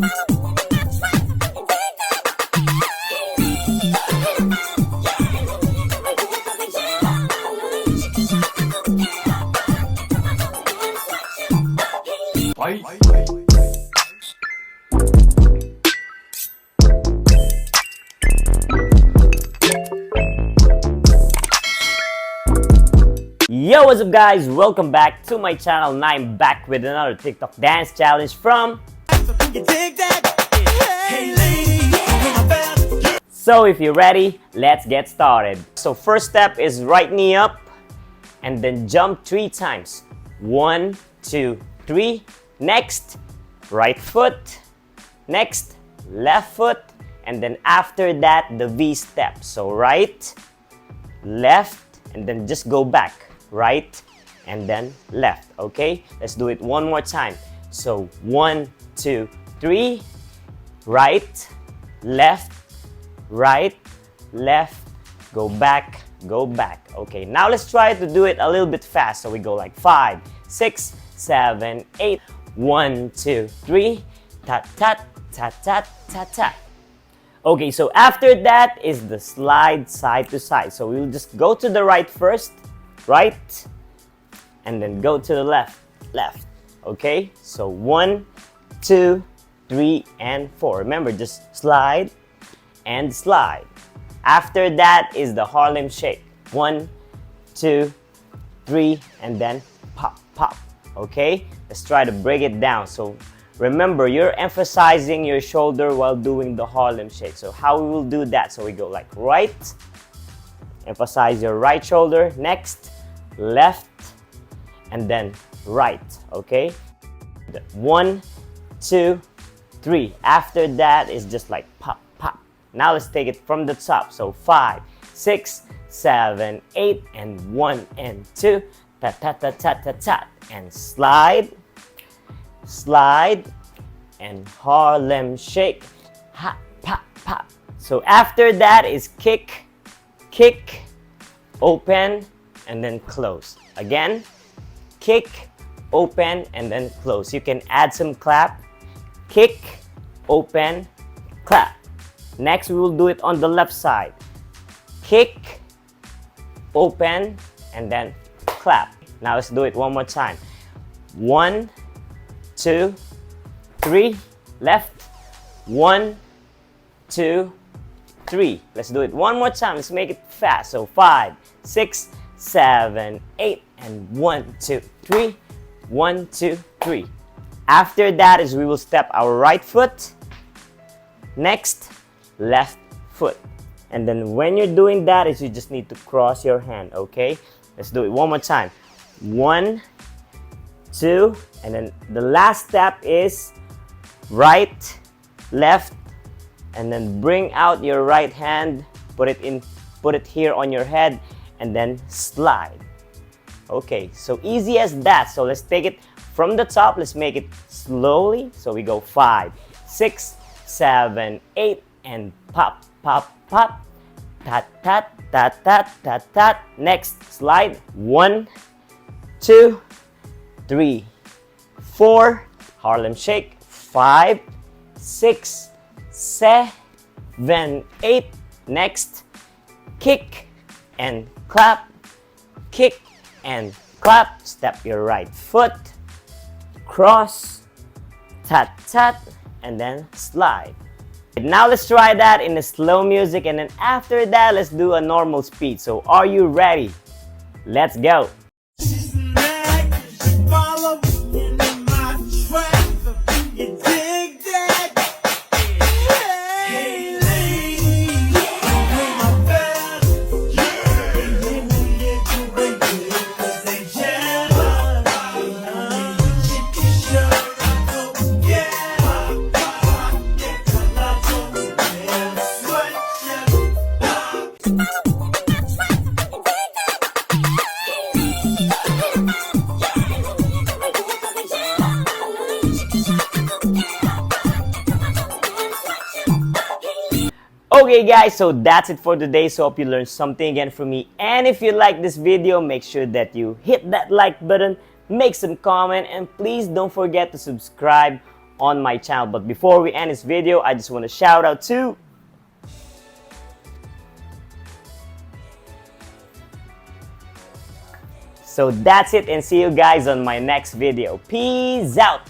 Yo, what's up guys? Welcome back to my channel and I'm back with another TikTok dance challenge from So if you're ready, let's get started. So first step is right knee up and then jump 3 times. 1, 2, 3. Next, right foot. Next, left foot. And then after that, the V step. So right, left, and then just go back. Right, and then left. Okay, let's do it one more time. So 1, 2, 3. Right, left, go back, go back. Okay, now let's try to do it a little bit fast. So we go like 5, 6, 7, 8. 1, 2, 3. Tat, tat, tat, tat, tat, tat. Okay, so after that is the slide side to side. So we'll just go to the right first, right, and then go to the left. Okay, so 1, 2, 3, and 4. Remember, just slide and slide. After that is the Harlem shake. 1, 2, 3, and then pop, pop. Okay, let's try to break it down. So remember, you're emphasizing your shoulder while doing the Harlem shake. So how we will do that? So we go like right, emphasize your right shoulder. Next, left, and then right. Okay, 1, 2, 3. After that is just like pop, pop. Now let's take it from the top. So 5, 6, 7, 8, and 1 and 2. Tat, tat, tat, tat, tat, tat. And slide, slide, and Harlem shake. Ha, pop, pop. So after that is kick, kick, open, and then close. Again, kick, open, and then close. You can add some clap. Kick, open, clap. Next, we will do it on the left side. Kick, open, and then clap. Now let's do it one more time. 1, 2, 3. Left. 1, 2, 3. Let's do it one more time. Let's make it fast. So 5, 6, 7, 8, and 1, 2, 3. 1, 2, 3. After that is we will step our right foot. Next, left foot. And then when you're doing that is you just need to cross your hand. Okay, let's do it one more time. 1, 2, and then the last step is right, left, and then bring out your right hand, put it here on your head, and then slide. Okay, so easy as that. So let's take it from the top. Let's make it slowly. So we go 5, 6, 7, 8, and pop, pop, pop. Tat, tat, tat, tat, tat, tat. Next, slide. 1, 2, 3, 4. Harlem shake. 5, 6, 7, 8. Next, kick and clap. Kick and clap. Step your right foot. Cross. Tat, tat. And then slide. Now let's try that in a slow music, and then after that let's do a normal speed. So are you ready? Let's go. Okay guys, so that's it for today. So hope you learned something again from me. And if you like this video, make sure that you hit that like button, make some comment, and please don't forget to subscribe on my channel. But before we end this video, I just want to shout out to So that's it, and see you guys on my next video. Peace out!